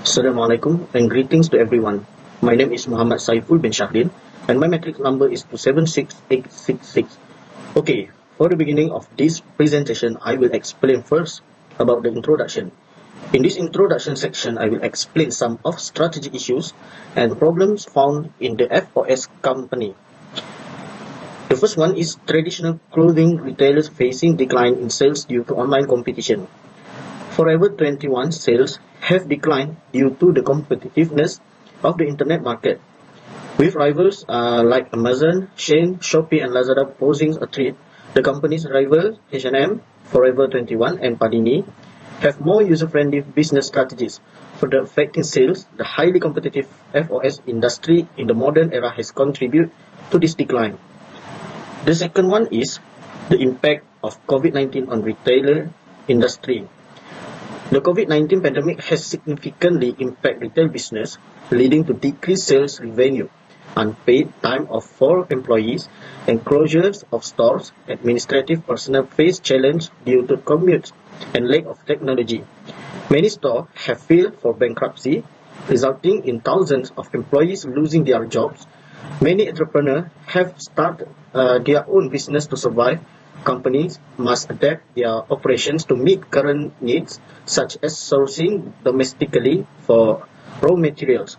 Assalamualaikum and greetings to everyone. My name is Muhammad Saiful bin Shahdin and my matric number is 276866. Okay, for the beginning of this presentation, I will explain first about the introduction. In this introduction section, I will explain some of strategy issues and problems found in the F.O.S company. The first one is traditional clothing retailers facing decline in sales due to online competition. Forever 21 sales have declined due to the competitiveness of the internet market, with rivals like Amazon, Shein, Shopee, and Lazada posing a threat. The company's rival H&M, Forever 21, and Padini have more user-friendly business strategies. Further affecting sales, the highly competitive F.O.S industry in the modern era has contributed to this decline. The second one is the impact of COVID-19 on retailer industry. The COVID-19 pandemic has significantly impacted retail business, leading to decreased sales revenue, unpaid time off for employees, and closures of stores. Administrative personnel face challenges due to commutes and lack of technology. Many stores have filed for bankruptcy, resulting in thousands of employees losing their jobs. Many entrepreneurs have started their own business to survive. Companies must adapt their operations to meet current needs, such as sourcing domestically for raw materials.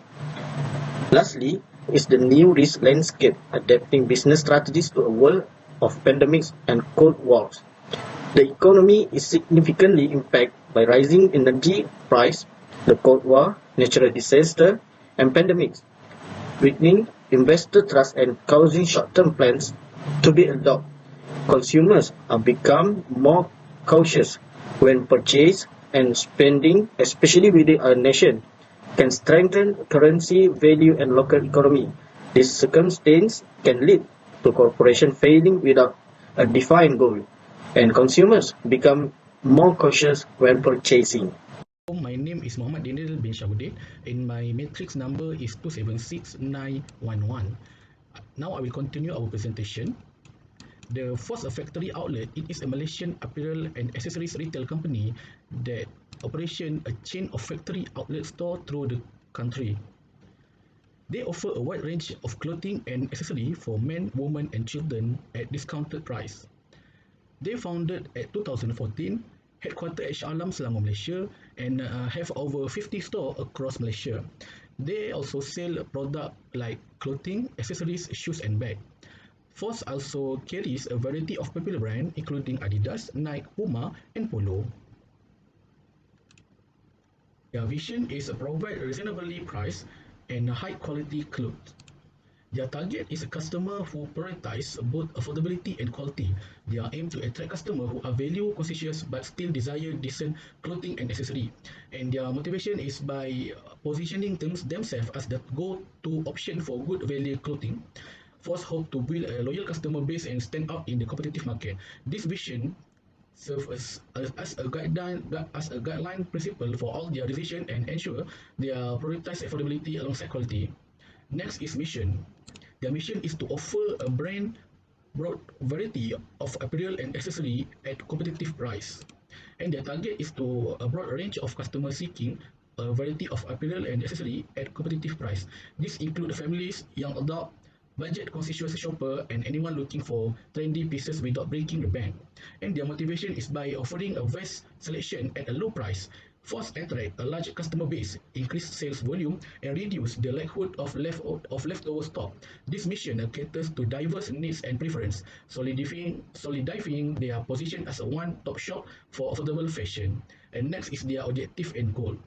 Lastly, is the new risk landscape, adapting business strategies to a world of pandemics and cold wars. The economy is significantly impacted by rising energy price, the Cold War, natural disaster, and pandemics, weakening investor trust and causing short-term plans to be adopted. Consumers are become more cautious when purchase and spending, especially within a nation, can strengthen currency value and local economy. This circumstance can lead to corporation failing without a defined goal, and consumers become more cautious when purchasing. My name is Muhammad Daneal bin Shahdin and my matrix number is 276911. Now I will continue our presentation. The F.O.S, a factory outlet, it is a Malaysian apparel and accessories retail company that operation a chain of factory outlet store through the country. They offer a wide range of clothing and accessory for men, women, and children at discounted price. They founded at 2014, headquartered at Shah Alam, Selangor, Malaysia, and have over 50 stores across Malaysia. They also sell products like clothing, accessories, shoes, and bags. F.O.S also carries a variety of popular brands including Adidas, Nike, Puma, and Polo. Their vision is to provide reasonably priced and high-quality clothes. Their target is a customer who prioritize both affordability and quality. They are aimed to attract customers who are value conscious but still desire decent clothing and accessory. And their motivation is by positioning themselves as the go-to option for good value clothing. F.O.S hope to build a loyal customer base and stand out in the competitive market. This vision serves as a guideline principle for all their decisions and ensure they prioritize affordability alongside quality. Next is mission. Their mission is to offer a broad variety of apparel and accessory at competitive price. And their target is to a broad range of customers seeking a variety of apparel and accessory at competitive price. This include families, young adult, budget conscious shopper, and anyone looking for trendy pieces without breaking the bank. And their motivation is by offering a vast selection at a low price. F.O.S attract a large customer base, increase sales volume, and reduce the likelihood of leftover stock. This mission caters to diverse needs and preference, solidifying their position as a one-stop shop for affordable fashion. And next is their objective and goal.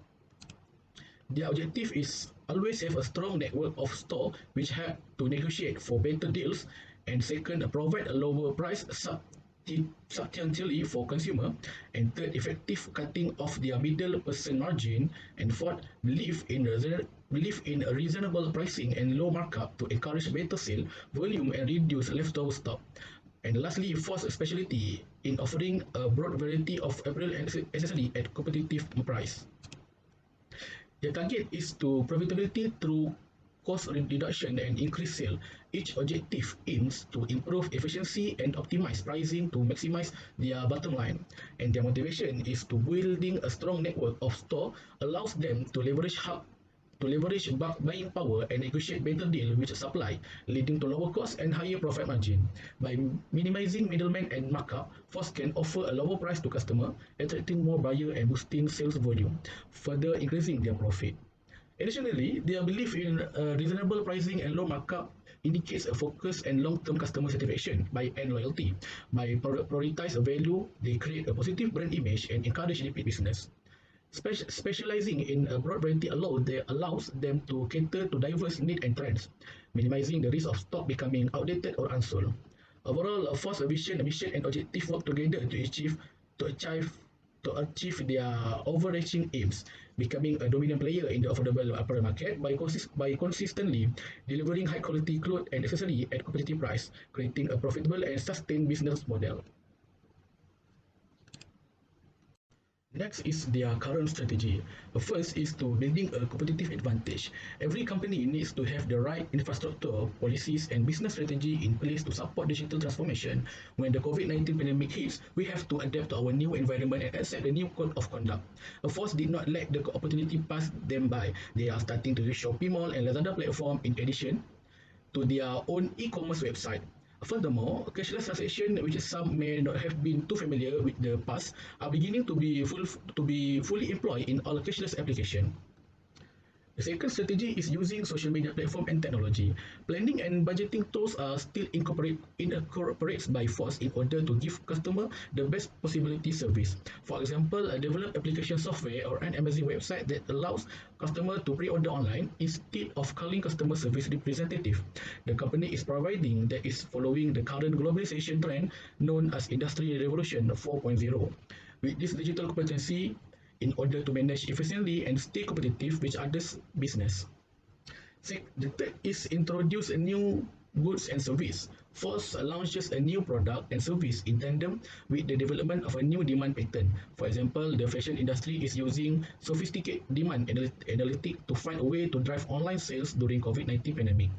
Their objective is always have a strong network of stores which help to negotiate for better deals, and second, provide a lower price substantially for consumer, and third, effective cutting of their middle percent margin, and fourth, believe in a reasonable pricing and low markup to encourage better sale volume and reduce leftover stock. And lastly, F.O.S specialty in offering a broad variety of apparel and accessory at competitive price. Their target is to profitability through cost reduction and increase sale. Each objective aims to improve efficiency and optimize pricing to maximize their bottom line. And their motivation is to building a strong network of store allows them to leverage bulk buying power and negotiate better deal with supply, leading to lower cost and higher profit margin. By minimizing middlemen and markup, F.O.S can offer a lower price to customer, attracting more buyer and boosting sales volume, further increasing their profit. Additionally, their belief in reasonable pricing and low markup indicates a focus and long-term customer satisfaction and loyalty. By prioritize value, they create a positive brand image and encourage repeat business. Specializing in a broad variety allows them to cater to diverse needs and trends, minimizing the risk of stock becoming outdated or unsold. Overall, F.O.S vision, mission, and objective work together to achieve their overarching aims, becoming a dominant player in the affordable apparel market by consistently delivering high quality clothes and accessories at competitive price, creating a profitable and sustained business model. Next is their current strategy. First is to building a competitive advantage. Every company needs to have the right infrastructure, policies, and business strategy in place to support digital transformation. When the COVID-19 pandemic hits, we have to adapt to our new environment and accept the new code of conduct. F.O.S did not let the opportunity pass them by. They are starting to use Shopee Mall and Lazada platform in addition to their own e-commerce website. Furthermore, cashless transaction, which some may not have been too familiar with the past, are beginning to be fully employed in all cashless applications. The second strategy is using social media platform and technology. Planning and budgeting tools are still incorporated by F.O.S in order to give customer the best possibility service. For example, a developed application software or an Amazon website that allows customer to pre-order online instead of calling customer service representative. The company is providing that is following the current globalization trend known as Industry Revolution 4.0. With this digital competency, in order to manage efficiently and stay competitive with others' business. The third is introduce a new goods and service. F.O.S launches a new product and service in tandem with the development of a new demand pattern. For example, the fashion industry is using sophisticated demand analytics to find a way to drive online sales during COVID-19 pandemic.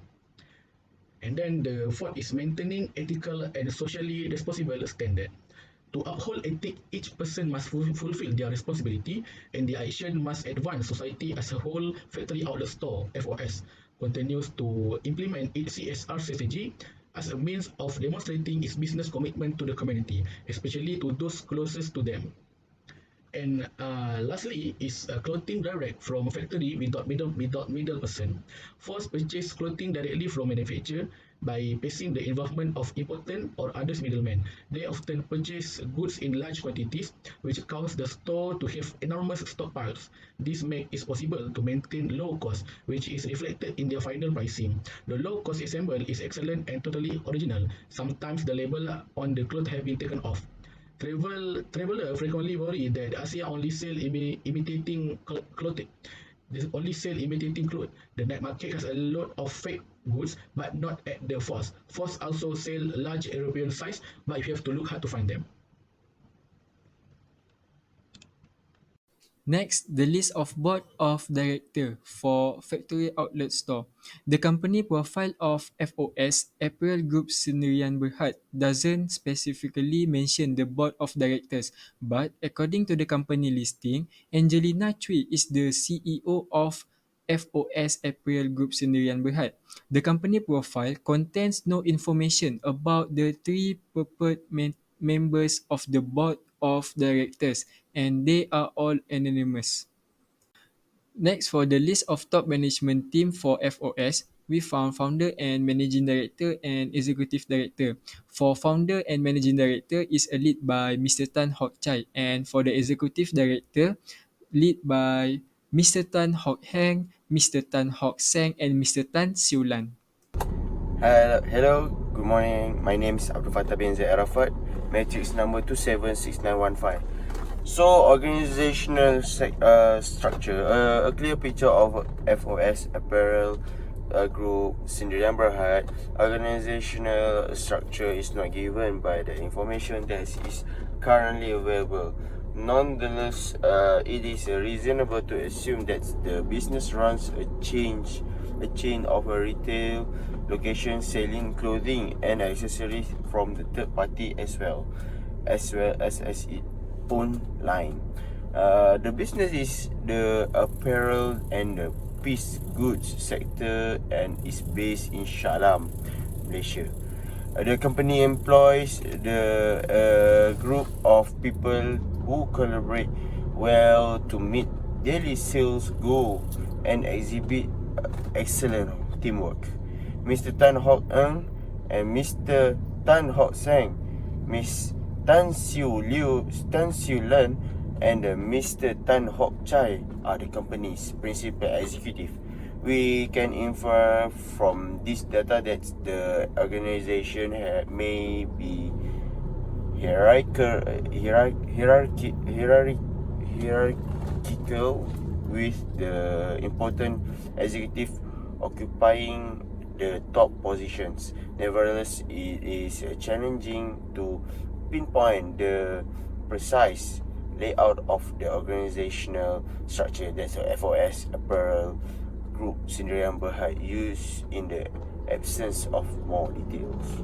And then the fourth is maintaining ethical and socially responsible standard. To uphold ethics, each person must fulfill their responsibility and their action must advance society as a whole. Factory Outlet Store (F.O.S) continues to implement its CSR strategy as a means of demonstrating its business commitment to the community, especially to those closest to them. And lastly is clothing direct from factory without middle person. F.O.S purchase clothing directly from manufacturer by passing the involvement of important or others middlemen. They often purchase goods in large quantities, which cause the store to have enormous stockpiles. This makes it possible to maintain low cost, which is reflected in their final pricing. The low cost example is excellent and totally original. Sometimes the label on the cloth have been taken off. Traveler frequently worry that Asia only sell imitating clothing. They only sell imitating clothes. The night market has a lot of fake goods, but not at the F.O.S. F.O.S also sell large European size, but you have to look hard to find them. Next, the list of board of director for factory outlet store. The company profile of F.O.S. Apparel Group Sendirian Berhad doesn't specifically mention the board of directors, but according to the company listing, Angelina Cui is the CEO of F.O.S. Apparel Group Sendirian Berhad. The company profile contains no information about the three purported members of the board of directors, and they are all anonymous. Next, for the list of top management team for F.O.S, we found founder and managing director and executive director. For founder and managing director is a lead by Mr. Tan Hock Chai, and for the executive director, lead by Mr. Tan Hock Heng, Mr. Tan Hock Seng, and Mr. Tan Siu Lan. Hello, good morning. My name is Abdul Fattah bin Zaid Arafat, matrix number 276915. So, organizational structure, a clear picture of F.O.S. Apparel Group Sendirian Berhad. Organizational structure is not given by the information that is currently available. Nonetheless, it is reasonable to assume that the business runs a change a chain of a retail location selling clothing and accessories from the third party as its own line. The business is the apparel and the piece goods sector and is based in Shalam, Malaysia. The company employs the group of people who collaborate well to meet daily sales goal and exhibit excellent teamwork. Mr. Tan Hock Eng and Mr. Tan Hock Sang, Miss Tan Siu Len and Mr. Tan Hock Chai are the company's principal executive. We can infer from this data that the organization may be hierarchical with the important executive occupying the top positions. Nevertheless, it is challenging to pinpoint the precise layout of the organizational structure. That's a F.O.S. apparel group Sendirian Berhad used in the absence of more details.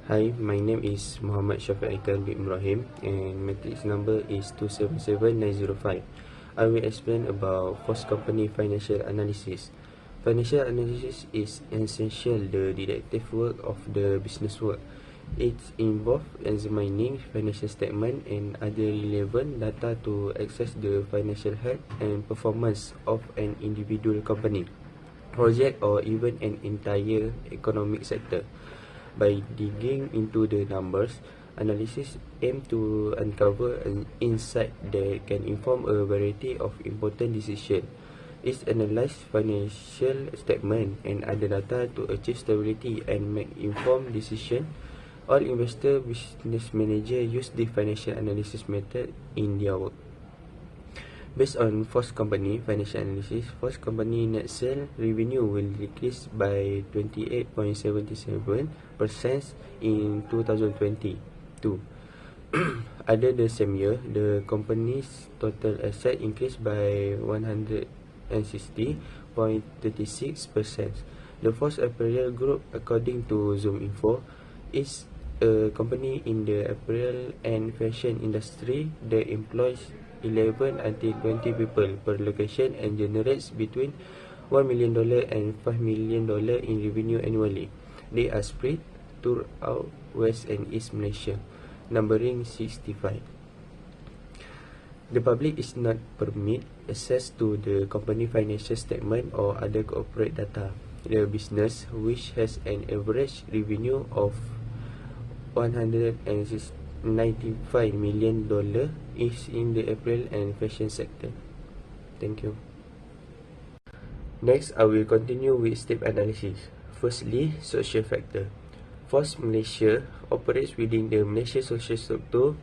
Hi, my name is Muhammad Syafiq bin Ibrahim and matrix number is 277905. I will explain about F.O.S company financial analysis. Financial analysis is essential the detective work of the business work. It involves examining financial statement and other relevant data to assess the financial health and performance of an individual company, project or even an entire economic sector. By digging into the numbers, analysis aims to uncover an insight that can inform a variety of important decisions. It analyzes financial statement and other data to achieve stability and make informed decisions. All investor business manager use the financial analysis method in their work. Based on F.O.S company financial analysis, F.O.S company net sale revenue will decrease by 28.77% in 2022. Other the same year, the company's total asset increased by 160.36%. The F.O.S Apparel Group, according to Zoom Info, is a company in the apparel and fashion industry that employs 11 until 20 people per location and generates between $1 million and $5 million in revenue annually. They are spread throughout West and East Malaysia, numbering 65. The public is not permitted access to the company financial statement or other corporate data. The business, which has an average revenue of $195 million, is in the apparel and fashion sector. Thank you. Next, I will continue with step analysis. Firstly, social factor. F.O.S Malaysia operates within the Malaysia social structure.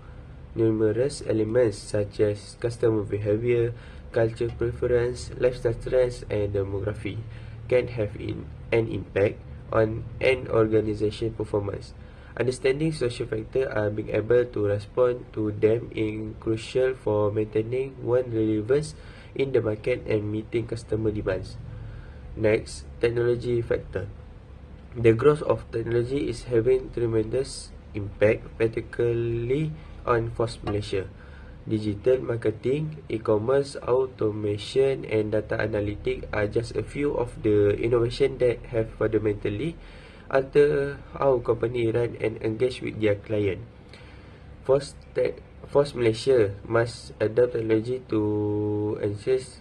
Numerous elements such as customer behavior, culture preference, lifestyle trends, and demography can have an impact on an organization performance. Understanding social factors and being able to respond to them is crucial for maintaining one's relevance in the market and meeting customer demands. Next, technology factor. The growth of technology is having tremendous impact, particularly on F.O.S Malaysia. Digital marketing, e-commerce, automation, and data analytics are just a few of the innovations that have fundamentally alter how company run and engage with their client. F.O.S Malaysia must adopt technology to enhance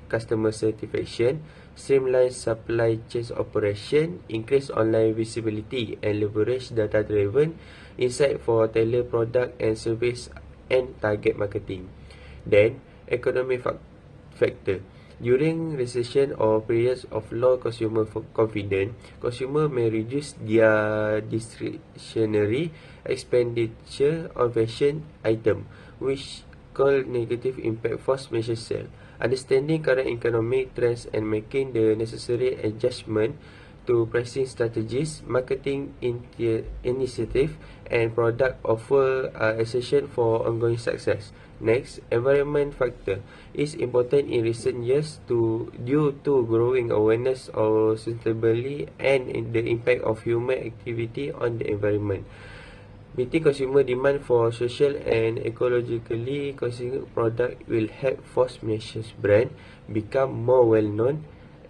customer satisfaction, streamline supply chain operation, increase online visibility, and leverage data-driven insight for tailored product and service and target marketing. Then, economic factor. During recession or periods of low consumer confidence, consumers may reduce their discretionary expenditure on fashion items, which cause negative impact F.O.S Malaysia sales. Understanding current economic trends and making the necessary adjustment to pricing strategies, marketing initiative, and product offer are essential for ongoing success. Next, environment factor is important in recent years due to growing awareness of sustainability and in the impact of human activity on the environment. Meeting consumer demand for social and ecologically conscious product will help F.O.S Malaysia's brand become more well known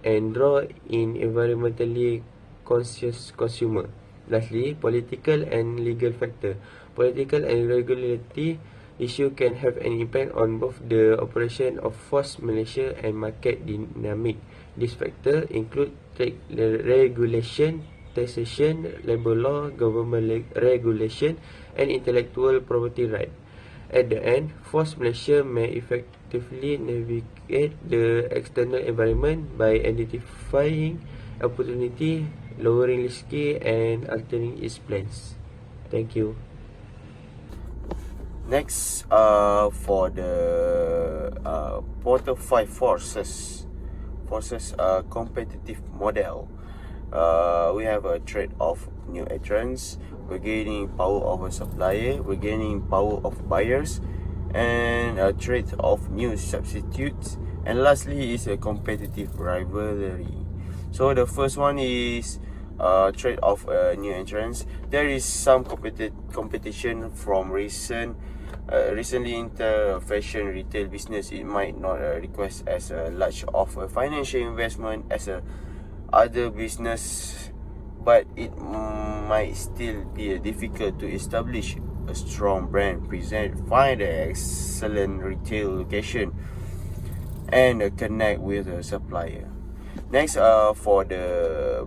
and draw in environmentally conscious consumer. Lastly, political and legal factor. Political and regulatory issue can have an impact on both the operation of F.O.S Malaysia and market dynamic. These factors include trade regulation, taxation, labor law, government regulation, and intellectual property right. At the end, F.O.S Malaysia may effectively navigate the external environment by identifying opportunity, lowering risk, and altering its plans. Thank you. Next, for the quarter 5 forces competitive model, we have a trade of new entrants, we're gaining power of a supplier, we're gaining power of buyers, and a trade of new substitutes, and lastly is a competitive rivalry. So the first one is trade of new entrants. There is some competition from recently into fashion retail business. It might not request as large of a financial investment as a other business, but it might still be difficult to establish a strong brand present, find an excellent retail location, and connect with a supplier. Next, for the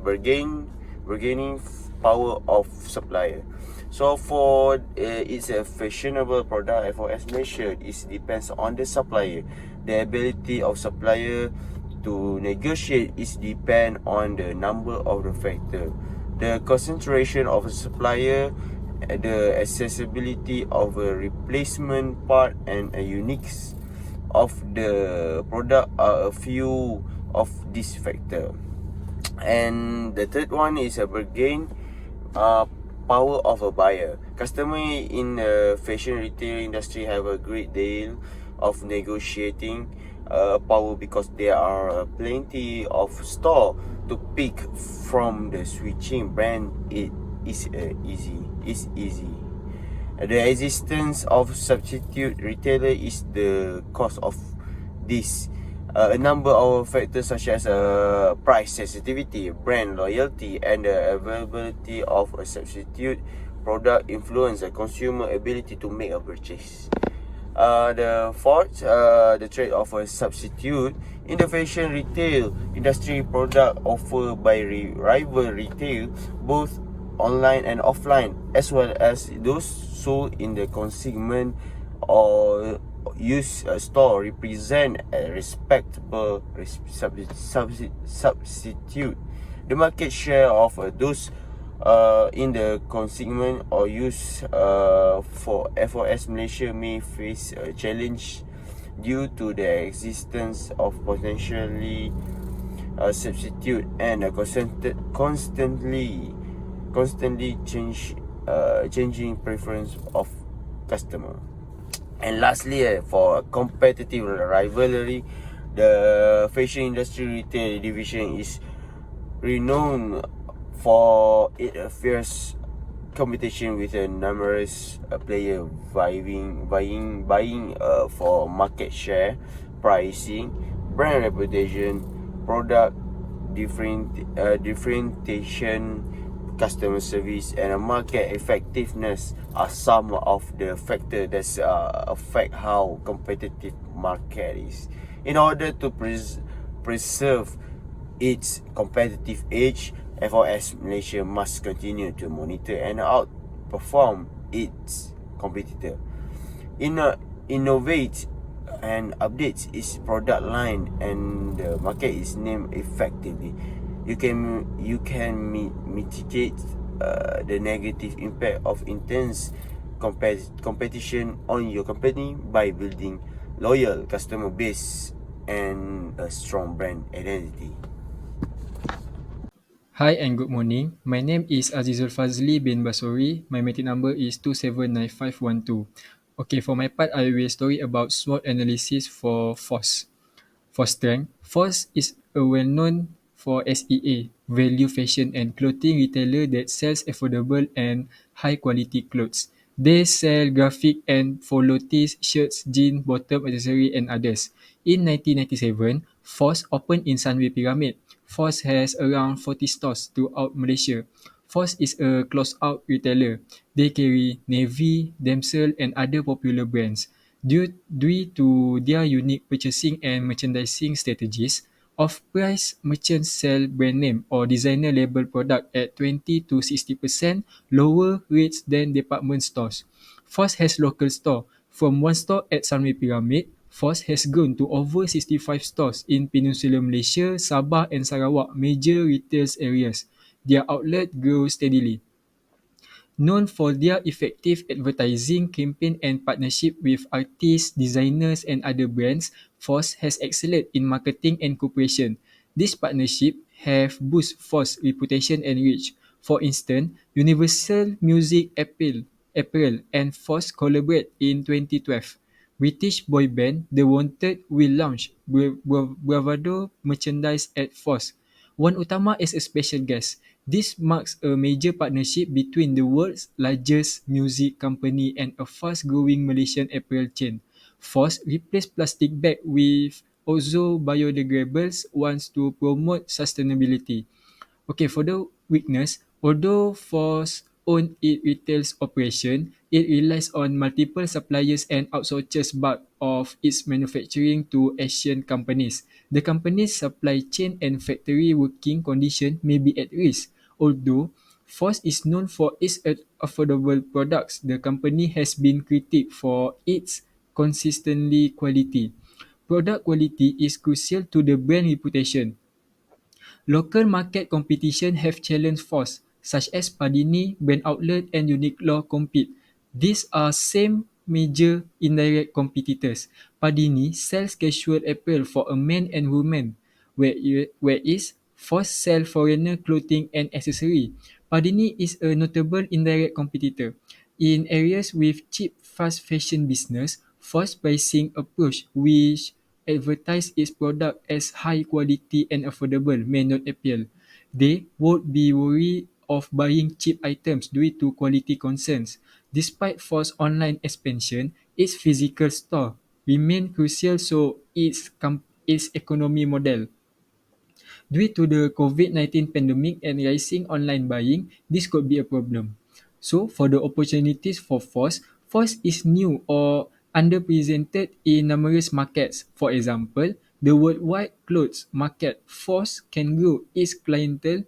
bargaining power of supplier. So for it's a fashionable product, F.O.S Malaysia, it depends on the supplier. The ability of supplier to negotiate is depend on the number of the factor, the concentration of a supplier, the accessibility of a replacement part, and a uniqueness of the product are a few of this factor. And the third one is a bargain power of a buyer. Customer in the fashion retail industry have a great deal of negotiating power because there are plenty of store to pick from. The switching brand is easy. The existence of substitute retailer is the cause of this. A number of factors such as price sensitivity, brand loyalty, and the availability of a substitute product influence the consumer ability to make a purchase. The fourth, the trade of a substitute in the fashion retail industry, product offered by rival retail, both online and offline, as well as those sold in the consignment or use a store, represent a respectable substitute. The market share of those in the consignment or use for F.O.S Malaysia may face a challenge due to the existence of potentially substitute and a constantly changing preference of customer. And lastly, for competitive rivalry, the fashion industry retail division is renowned for its fierce competition with a numerous player vying for market share, pricing, brand reputation, product differentiation, customer service, and market effectiveness are some of the factors that affect how competitive market is. In order to preserve its competitive edge, F.O.S Malaysia must continue to monitor and outperform its competitor. Innovate and updates its product line and the market is named effectively. You can mitigate the negative impact of intense competition on your company by building loyal customer base and a strong brand identity. Hi and good morning. My name is Azizul Fazli bin Basori. My meeting number is 279512. Okay, for my part, I will story about SWOT analysis for F.O.S. For strength, F.O.S is a well-known for SEA, value fashion and clothing retailer that sells affordable and high-quality clothes. They sell graphic and polo tees, shirts, jeans, bottom accessory and others. In 1997, F.O.S opened in Sunway Pyramid. F.O.S has around 40 stores throughout Malaysia. F.O.S is a close-out retailer. They carry Navy, Damsel and other popular brands. Due to their unique purchasing and merchandising strategies, off-price merchants sell brand name or designer label product at 20 to 60% lower rates than department stores. F.O.S has local store. From one store at Sunway Pyramid, F.O.S has grown to over 65 stores in Peninsular Malaysia, Sabah and Sarawak major retail areas. Their outlet grows steadily. Known for their effective advertising campaign and partnership with artists, designers, and other brands, F.O.S has excelled in marketing and cooperation. This partnership have boosted F.O.S reputation and reach. For instance, Universal Music Apparel and F.O.S collaborate in 2012. British boy band The Wanted will launch Bravado merchandise at F.O.S. Wan Utama is a special guest. This marks a major partnership between the world's largest music company and a fast-growing Malaysian apparel chain. F.O.S replaced plastic bag with also biodegradables wants to promote sustainability. Okay, for the weakness, although Force own its retail operation, it relies on multiple suppliers and outsources bulk of its manufacturing to Asian companies. The company's supply chain and factory working condition may be at risk. Although Force is known for its affordable products, the company has been critiqued for its consistently quality. Product quality is crucial to the brand reputation. Local market competition have challenged F.O.S, such as Padini, Brand Outlet and Uniqlo compete. These are same major indirect competitors. Padini sells casual apparel for a man and woman, whereas F.O.S sell foreigner clothing and accessory. Padini is a notable indirect competitor. In areas with cheap fast fashion business, F.O.S pricing approach which advertise its product as high quality and affordable may not appeal. They would be worried of buying cheap items due to quality concerns. Despite F.O.S online expansion, its physical store remain crucial so its economy model. Due to the COVID-19 pandemic and rising online buying, this could be a problem. So, for the opportunities for F.O.S is new or underrepresented in numerous markets. For example, the worldwide clothes market, F.O.S can grow its clientele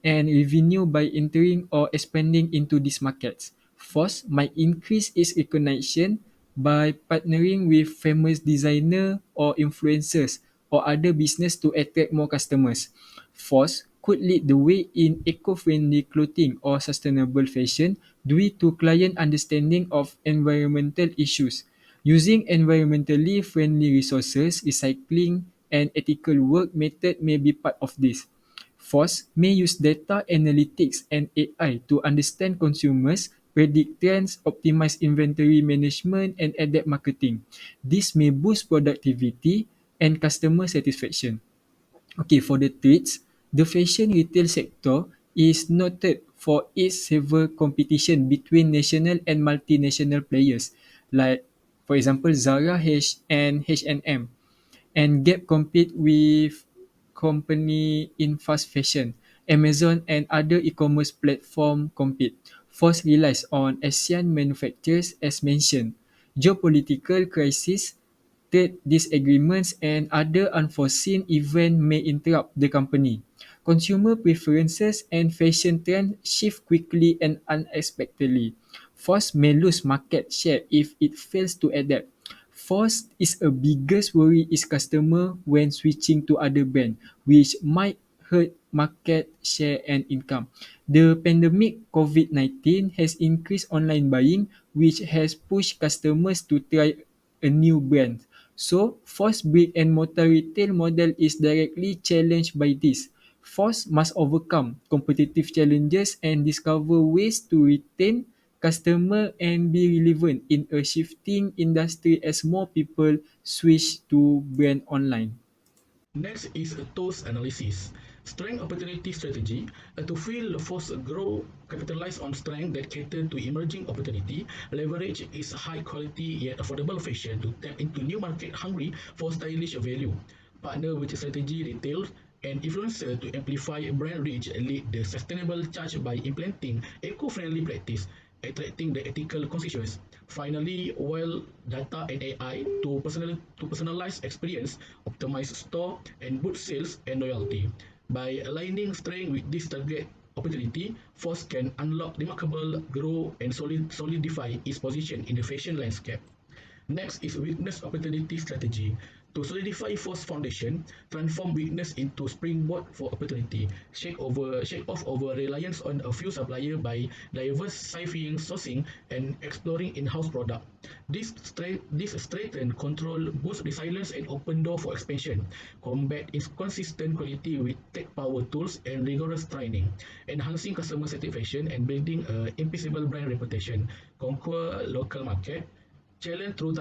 and revenue by entering or expanding into these markets. F.O.S might increase its recognition by partnering with famous designer or influencers or other business to attract more customers. F.O.S could lead the way in eco-friendly clothing or sustainable fashion due to client understanding of environmental issues. Using environmentally friendly resources, recycling, and ethical work method may be part of this. F.O.S may use data analytics and AI to understand consumers, predict trends, optimize inventory management, and adapt marketing. This may boost productivity and customer satisfaction. Okay, for the threats, the fashion retail sector is noted for its severe competition between national and multinational players, like, for example, Zara and H&M, and Gap compete with company in fast fashion. Amazon and other e-commerce platform compete. F.O.S relies on ASEAN manufacturers as mentioned. Geopolitical crisis, trade disagreements and other unforeseen events may interrupt the company. Consumer preferences and fashion trends shift quickly and unexpectedly. F.O.S may lose market share if it fails to adapt. F.O.S is a biggest worry is customer when switching to other brand, which might hurt market share and income. The pandemic COVID-19 has increased online buying, which has pushed customers to try a new brand. So, F.O.S brick and mortar retail model is directly challenged by this. F.O.S must overcome competitive challenges and discover ways to retain customer and be relevant in a shifting industry as more people switch to brand online. Next is a TOS analysis. Strength opportunity strategy to fill force grow, capitalize on strength that cater to emerging opportunity, leverage its high quality yet affordable fashion to tap into new market hungry for stylish value, partner with strategy retail and influencer to amplify brand reach, lead the sustainable charge by implementing eco-friendly practice, attracting the ethical conscious. Finally, while data and AI to personalize experience, optimize store and boost sales and loyalty. By aligning strength with this target opportunity, Force can unlock remarkable growth and solidify its position in the fashion landscape. Next is weakness opportunity strategy. To solidify force foundation, transform weakness into springboard for opportunity. Shake off over reliance on a few suppliers by diversifying sourcing and exploring in-house product. This strengthen control, boost resilience and open door for expansion. Combat inconsistent quality with tech power tools and rigorous training. Enhancing customer satisfaction and building a impeccable brand reputation. Conquer local market challenge through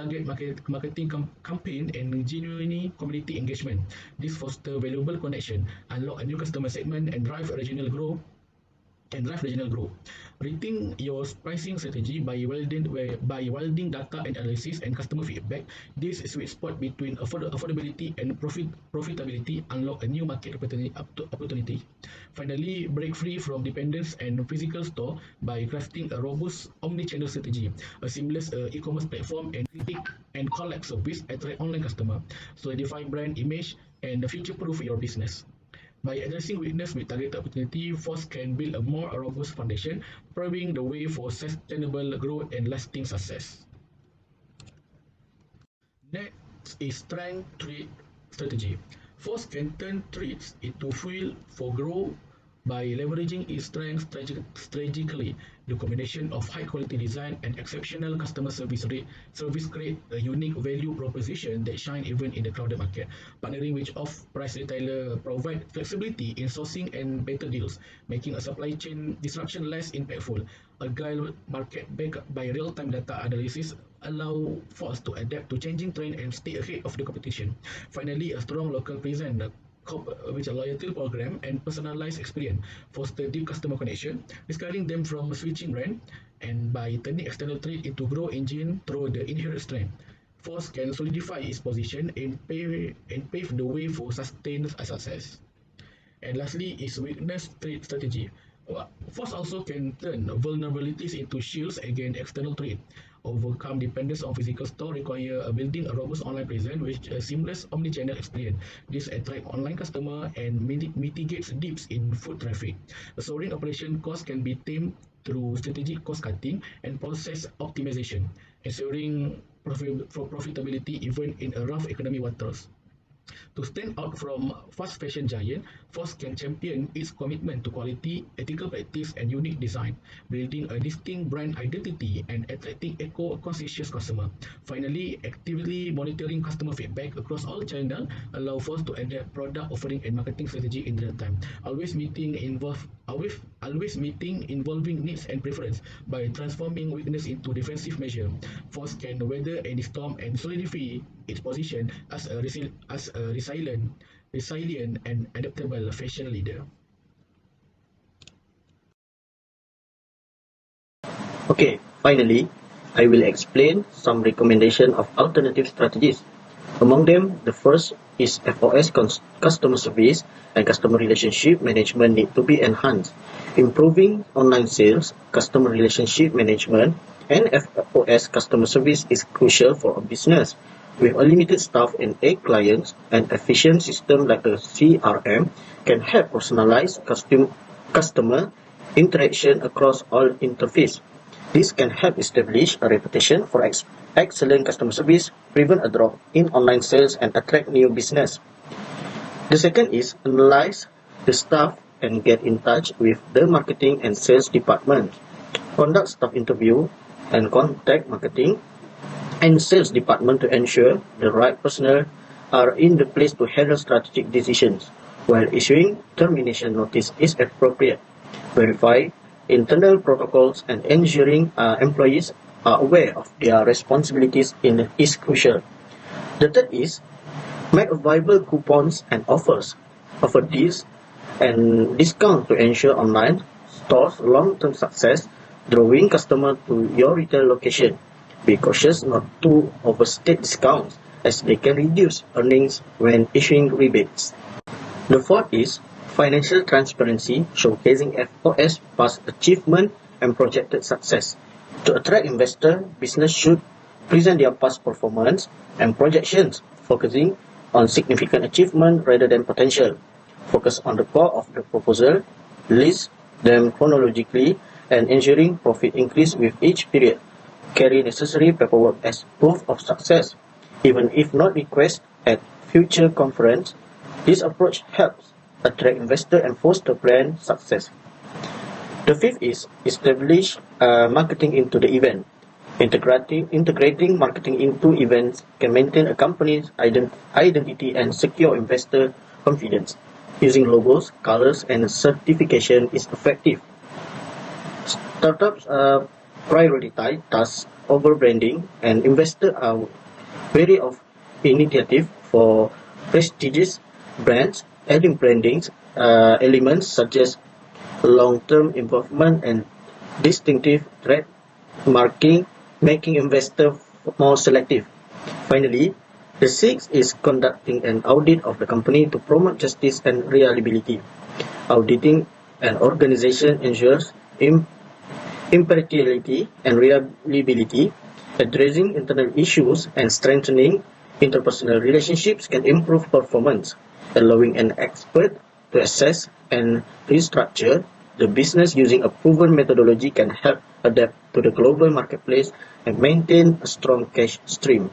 marketing campaign and genuine community engagement. This foster valuable connection, unlock a new customer segment, and drive regional growth. Rethink your pricing strategy by welding data and analysis and customer feedback. This sweet spot between affordability and profitability unlock a new market opportunity. Finally, break free from dependence and physical store by crafting a robust omni-channel strategy, a seamless e-commerce platform and click and collect service attract online customer, solidify brand image and future-proof your business. By addressing weakness with targeted opportunity, Force can build a more robust foundation, paving the way for sustainable growth and lasting success. Next is strength trade strategy. Force can turn trades into fuel for growth by leveraging its strength strategically. The combination of high quality design and exceptional customer service create a unique value proposition that shine even in the crowded market. Partnering with off-price retailer provide flexibility in sourcing and better deals, making a supply chain disruption less impactful. Agile market backed by real-time data analysis allow Force to adapt to changing trend and stay ahead of the competition. Finally, a strong local presence with a loyalty program and personalized experience foster deep customer connection, discouraging them from switching brand, and by turning external trade into growth engine through the inherent strength. Force can solidify its position and pave the way for sustained success. And lastly is weakness trade strategy. Force also can turn vulnerabilities into shields against external threat. Overcome dependence on physical store require building a robust online presence with a seamless omnichannel experience. This attract online customer and mitigates dips in foot traffic. The soaring operation cost can be tamed through strategic cost cutting and process optimization, ensuring profitability even in a rough economic waters. To stand out from fast fashion giant, Force can champion its commitment to quality, ethical practice, and unique design, building a distinct brand identity and attracting eco-conscious customer. Finally, actively monitoring customer feedback across all channels allow Force to adapt product offering and marketing strategy in real time, always meeting involving needs and preference. By transforming weakness into defensive measure, Force can weather any storm and solidify its position as a resilient and adaptable fashion leader. Okay, finally, I will explain some recommendation of alternative strategies. Among them, the first is F.O.S. customer service and customer relationship management need to be enhanced. Improving online sales, customer relationship management, and F.O.S. customer service is crucial for a business. With a limited staff and 8 clients, an efficient system like a CRM can help personalize customer interaction across all interfaces. This can help establish a reputation for excellent customer service, prevent a drop in online sales, and attract new business. The second is analyze the staff and get in touch with the marketing and sales department. Conduct staff interview and contact marketing and sales department to ensure the right personnel are in the place to handle strategic decisions. while issuing termination notice is appropriate. Verify internal protocols and ensuring employees are aware of their responsibilities is crucial. The third is make viable coupons and offers. Offer deals and discount to ensure online stores long-term success, drawing customers to your retail location. Be cautious not to overstate discounts as they can reduce earnings when issuing rebates. The fourth is financial transparency, showcasing F.O.S past achievement and projected success. To attract investors, business should present their past performance and projections, focusing on significant achievement rather than potential. Focus on the core of the proposal, list them chronologically, and ensuring profit increase with each period. Carry necessary paperwork as proof of success, even if not requested at future conference. This approach helps attract investors and foster brand success. The fifth is establish marketing into the event. Integrating marketing into events can maintain a company's identity and secure investor confidence. Using logos, colors, and certification is effective. Startups prioritize tasks over branding, and investors are wary of initiative for prestigious brands. Adding branding elements such as long-term involvement and distinctive trademarking, making investors more selective. Finally, the sixth is conducting an audit of the company to promote justice and reliability. Auditing an organization ensures impartiality and reliability. Addressing internal issues and strengthening interpersonal relationships can improve performance. Allowing an expert to assess and restructure the business using a proven methodology can help adapt to the global marketplace and maintain a strong cash stream.